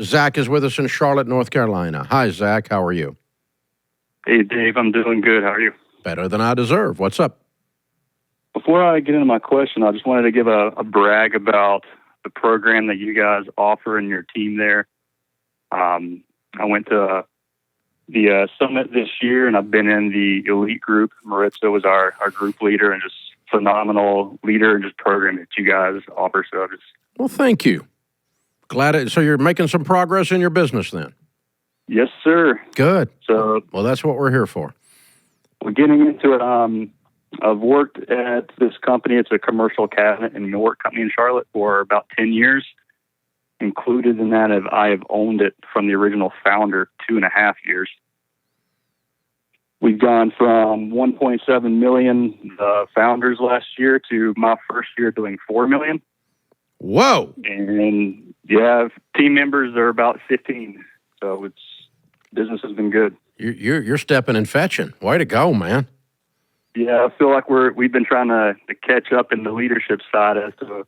Zach is with us in Charlotte, North Carolina. Hi, Zach. How are you? Hey, Dave. I'm doing good. How are you? Better than I deserve. What's up? Before I get into my question, I just wanted to give a brag about the program that you guys offer and your team there. I went to the summit this year, and I've been in the elite group. Maritza was our group leader, and just phenomenal leader and just program that you guys offer. So just Well, thank you. So you're making some progress in your business then? yes, sir. Good. So Well, that's what we're here for. we're getting into it. I've worked at this company. It's a commercial cabinet and millwork company in Charlotte for about 10 years. Included in that, I have owned it from the original founder 2.5 years. We've gone from 1.7 million founders last year to my first year doing 4 million. Whoa. And yeah, team members are about 15. So business has been good. You're stepping and fetching. Way to go, man. Yeah, I feel like we've been trying to catch up in the leadership side as to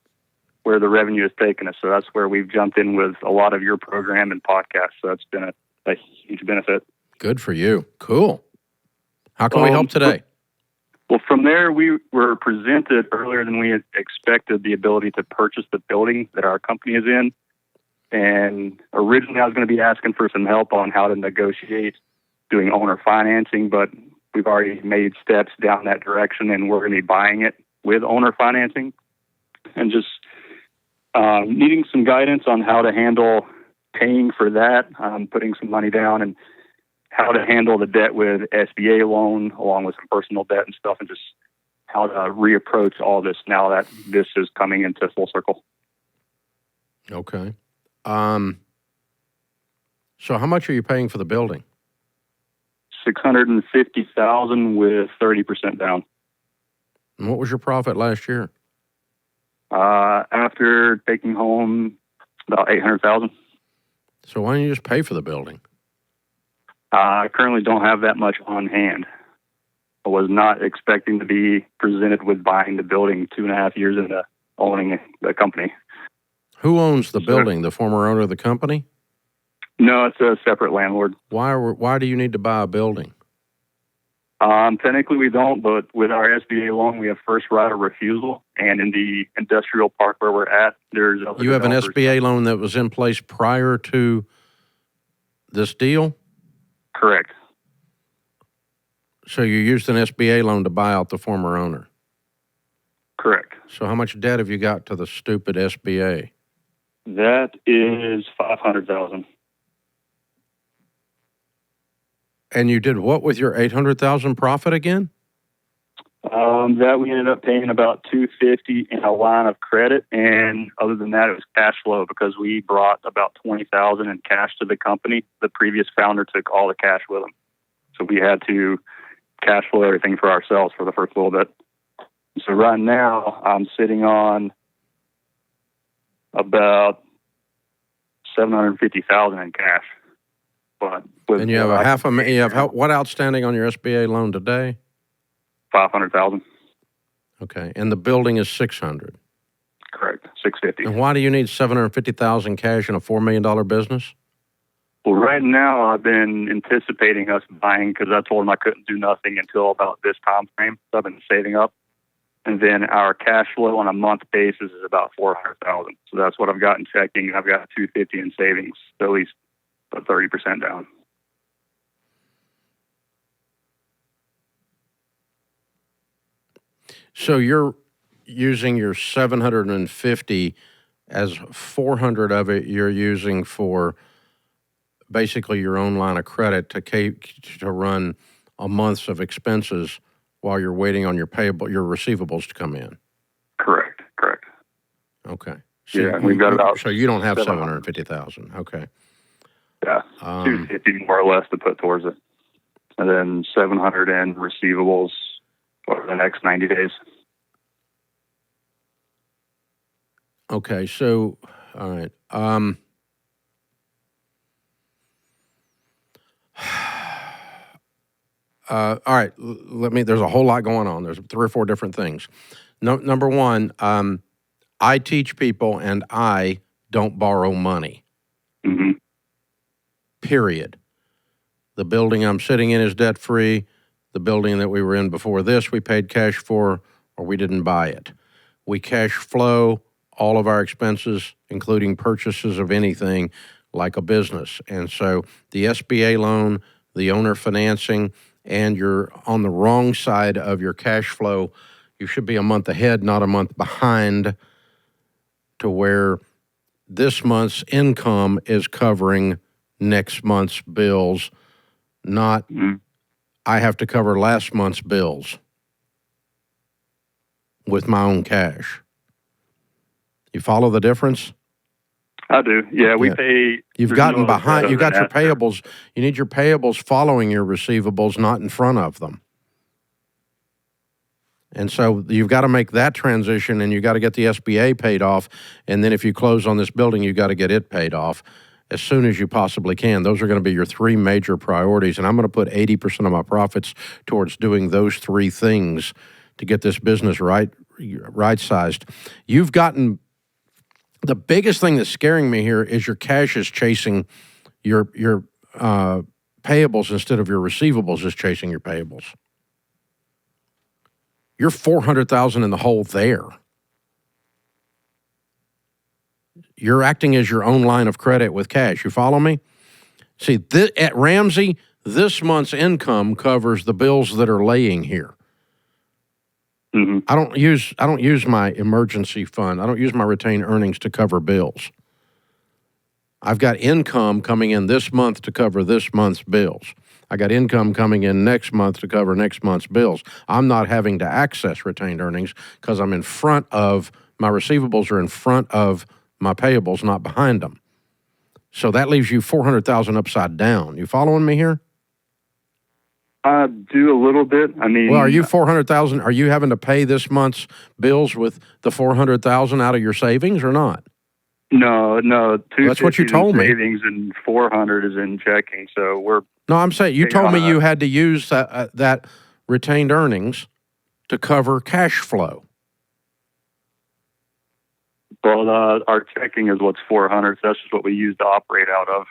where the revenue has taken us. So that's where we've jumped in with a lot of your program and podcasts. So that's been a huge benefit. Good for you. Cool. How can we help today? Well, from there, we were presented earlier than we had expected the ability to purchase the building that our company is in. And originally, I was going to be asking for some help on how to negotiate doing owner financing, but we've already made steps down that direction, and we're going to be buying it with owner financing. And just needing some guidance on how to handle paying for that, putting some money down, and how to handle the debt with SBA loan, along with some personal debt and stuff, and just how to reapproach all this now that this is coming into full circle. Okay. So how much are you paying for the building? $650,000 with 30% down. And what was your profit last year? After taking home about $800,000. So why don't you just pay for the building? I currently don't have that much on hand. I was not expecting to be presented with buying the building 2.5 years into owning the company. Who owns the building? The former owner of the company? No, it's a separate landlord. Why do you need to buy a building? Technically we don't, but with our SBA loan, we have first right of refusal. And in the industrial park where we're at, there's other You have an developers. SBA loan that was in place prior to this deal? Correct. So you used an SBA loan to buy out the former owner? Correct. So how much debt have you got to the stupid SBA? That is $500,000. And you did what with your $800,000 profit again? That we ended up paying about $250 in a line of credit, and other than that, it was cash flow because we brought about $20,000 in cash to the company. The previous founder took all the cash with him, so we had to cash flow everything for ourselves for the first little bit. So right now, I'm sitting on about $750,000 in cash. But And you have what outstanding on your SBA loan today? $500,000. Okay, and the building is $600,000. Correct, $650,000. And why do you need $750,000 cash in a $4 million business? Well, right now I've been anticipating us buying because I told them I couldn't do nothing until about this time frame. So I've been saving up, and then our cash flow on a month basis is about $400,000. So that's what I've got in checking. I've got $250,000 in savings, so at least 30% down. So you're using your 750 as 400 of it you're using for basically your own line of credit to run a month's of expenses while you're waiting on your receivables to come in. Correct. Okay. So yeah, we've got about. So you don't have 750,000. Okay. Yeah, 250 more or less to put towards it, and then 700 in receivables over the next 90 days. Okay, so all right. All right. There's a whole lot going on. There's 3 or 4 different things. Number one, I teach people, and I don't borrow money. Mm-hmm. Period. The building I'm sitting in is debt-free. The building that we were in before this, we paid cash for, or we didn't buy it. We cash flow all of our expenses, including purchases of anything like a business. And so the SBA loan, the owner financing, and you're on the wrong side of your cash flow. You should be a month ahead, not a month behind, to where this month's income is covering next month's bills, not I have to cover last month's bills with my own cash. You follow the difference? I do. Yeah, we pay. You've gotten behind. You've got your payables. You need your payables following your receivables, not in front of them. And so you've got to make that transition, and you've got to get the SBA paid off. And then if you close on this building, you've got to get it paid off as soon as you possibly can. Those are going to be your three major priorities. And I'm going to put 80% of my profits towards doing those three things to get this business right-sized. You've gotten the biggest thing that's scaring me here is your cash is chasing your payables instead of your receivables is chasing your payables. You're $400,000 in the hole there. You're acting as your own line of credit with cash. You follow me? See, at Ramsey, this month's income covers the bills that are laying here. Mm-hmm. I don't use my emergency fund. I don't use my retained earnings to cover bills. I've got income coming in this month to cover this month's bills. I got income coming in next month to cover next month's bills. I'm not having to access retained earnings because I'm in front of my receivables are in front of my payables, not behind them. So that leaves you $400,000 upside down. You following me here? I do a little bit. I mean, well, are you $400,000? Are you having to pay this month's bills with the $400,000 out of your savings or not? No. That's what you told me. Savings and 400 is in checking. So we're. No, I'm saying you told me you had to use that retained earnings to cover cash flow. Well, our checking is what's 400. So that's just what we use to operate out of.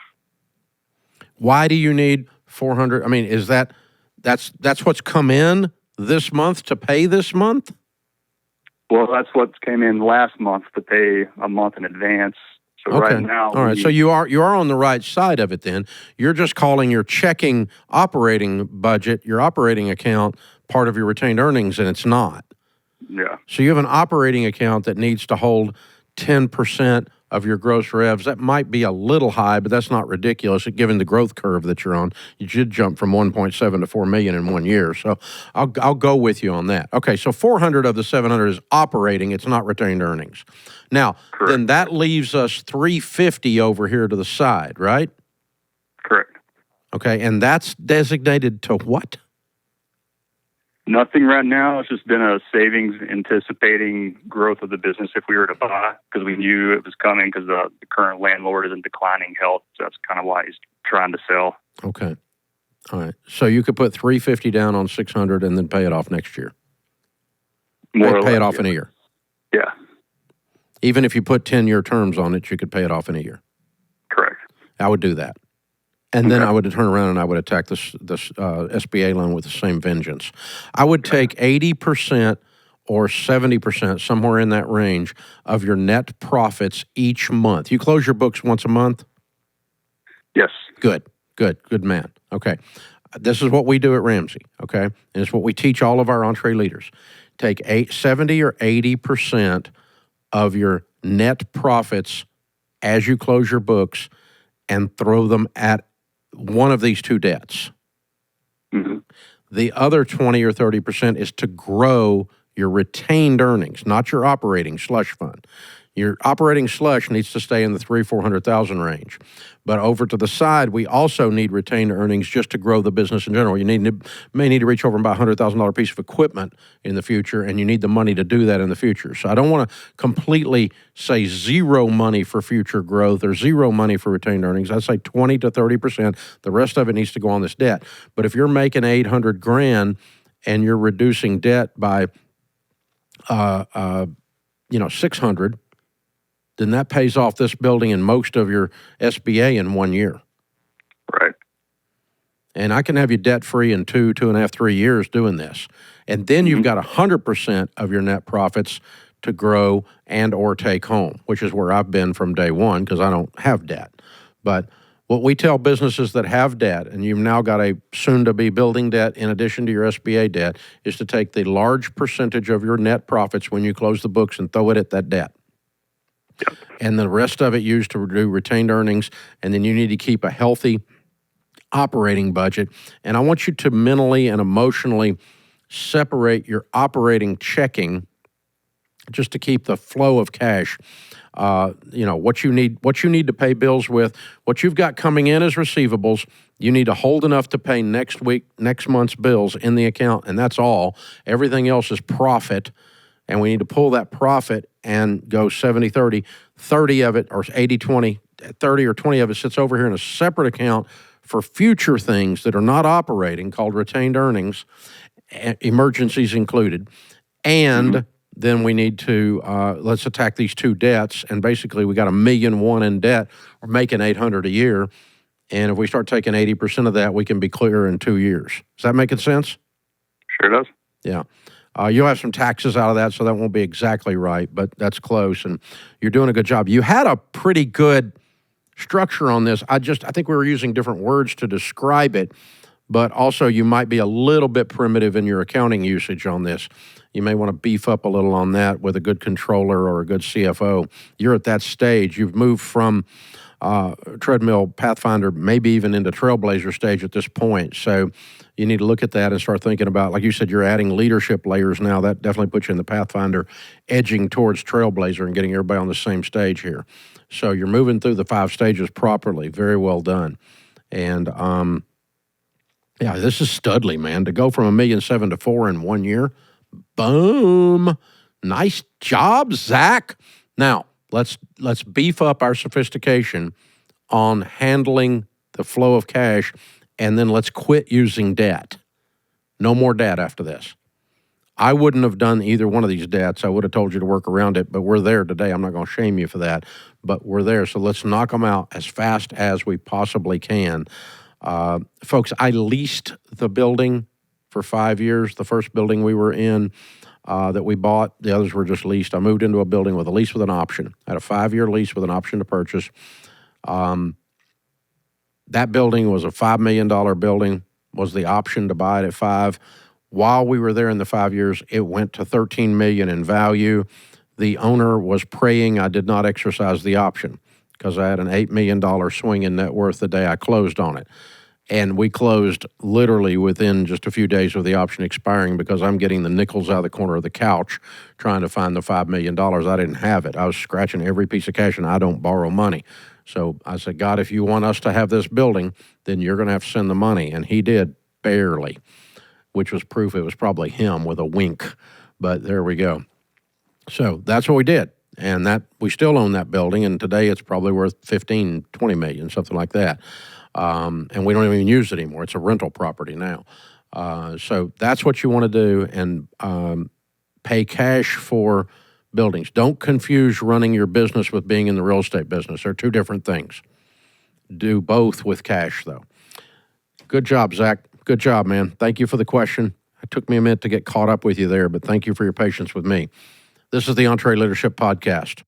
Why do you need 400? I mean, is that's what's come in this month to pay this month? Well, that's what came in last month to pay a month in advance. So okay. Right now, all right. So you are on the right side of it. Then you're just calling your checking operating budget, your operating account, part of your retained earnings, and it's not. Yeah. So you have an operating account that needs to hold 10% of your gross revs. That might be a little high, but that's not ridiculous given the growth curve that you're on. You should jump from 1.7 to 4 million in 1 year. So I'll go with you on that. Okay, so 400 of the 700 is operating. It's not retained earnings. Now, Correct. Then that leaves us 350 over here to the side, right? Correct. Okay, and that's designated to what? Nothing right now. It's just been a savings anticipating growth of the business if we were to buy, because we knew it was coming because the current landlord is in declining health. So that's kind of why he's trying to sell. Okay. All right. So you could put 350 down on 600 and then pay it off next year. Pay it off in a year. Yeah. Even if you put 10-year terms on it, you could pay it off in a year. Correct. I would do that. And then I would turn around and I would attack this SBA loan with the same vengeance. I would take 80% or 70%, somewhere in that range, of your net profits each month. You close your books once a month? Yes. Good man. Okay. This is what we do at Ramsey, okay? And it's what we teach all of our entree leaders. Take 70 or 80% of your net profits as you close your books and throw them at one of these two debts. Mm-hmm. The other 20 or 30% is to grow your retained earnings, not your operating slush fund. Your operating slush needs to stay in the $300,000-400,000 range. But over to the side, we also need retained earnings just to grow the business in general. You may need to reach over and buy a $100,000 piece of equipment in the future, and you need the money to do that in the future. So I don't want to completely say zero money for future growth or zero money for retained earnings. I'd say 20 to 30%. The rest of it needs to go on this debt. But if you're making $800,000 and you're reducing debt by, 600, then that pays off this building and most of your SBA in 1 year. Right. And I can have you debt-free in 2.5, 3 years doing this. And then you've got 100% of your net profits to grow and or take home, which is where I've been from day one because I don't have debt. But what we tell businesses that have debt, and you've now got a soon-to-be building debt in addition to your SBA debt, is to take the large percentage of your net profits when you close the books and throw it at that debt. Yep. And the rest of it used to do retained earnings, and then you need to keep a healthy operating budget. And I want you to mentally and emotionally separate your operating checking just to keep the flow of cash. What you need to pay bills with, what you've got coming in as receivables, you need to hold enough to pay next month's bills in the account, and that's all. Everything else is profit, and we need to pull that profit and go 70-30. 30 of it, or 80-20, 30 or 20 of it sits over here in a separate account for future things that are not operating called retained earnings, emergencies included. And then we need to, let's attack these two debts. And basically we got $1.1 million in debt. We're making $800 a year. And if we start taking 80% of that, we can be clear in 2 years. Is that making sense? Sure does. Yeah. You'll have some taxes out of that, so that won't be exactly right, but that's close. And you're doing a good job. You had a pretty good structure on this. I think we were using different words to describe it, but also you might be a little bit primitive in your accounting usage on this. You may want to beef up a little on that with a good controller or a good CFO. You're at that stage. You've moved from treadmill, Pathfinder, maybe even into Trailblazer stage at this point. So you need to look at that and start thinking about, like you said, you're adding leadership layers now. That definitely puts you in the Pathfinder, edging towards Trailblazer and getting everybody on the same stage here. So you're moving through the 5 stages properly. Very well done. And yeah, this is studly, man. To go from $1.7 million to $4 million in 1 year, boom. Nice job, Zach. Now, let's beef up our sophistication on handling the flow of cash, and then let's quit using debt. No more debt after this. I wouldn't have done either one of these debts. I would have told you to work around it, but we're there today. I'm not going to shame you for that, but we're there. So let's knock them out as fast as we possibly can. Folks, I leased the building for 5 years. The first building we were in that we bought, the others were just leased. I moved into a building with a lease with an option. I had a 5-year lease with an option to purchase. That building was a $5 million building, was the option to buy it at 5. While we were there in the 5 years, it went to $13 million in value. The owner was praying I did not exercise the option because I had an $8 million swing in net worth the day I closed on it. And we closed literally within just a few days of the option expiring because I'm getting the nickels out of the corner of the couch trying to find the $5 million. I didn't have it. I was scratching every piece of cash, and I don't borrow money. So I said, God, if you want us to have this building, then you're going to have to send the money. And he did, barely, which was proof it was probably him with a wink. But there we go. So that's what we did. And that we still own that building, and today it's probably worth 15, 20 million, something like that. And we don't even use it anymore. It's a rental property now. So that's what you want to do, and pay cash for buildings. Don't confuse running your business with being in the real estate business. They're two different things. Do both with cash, though. Good job, Zach. Good job, man. Thank you for the question. It took me a minute to get caught up with you there, but thank you for your patience with me. This is the EntreLeadership Podcast.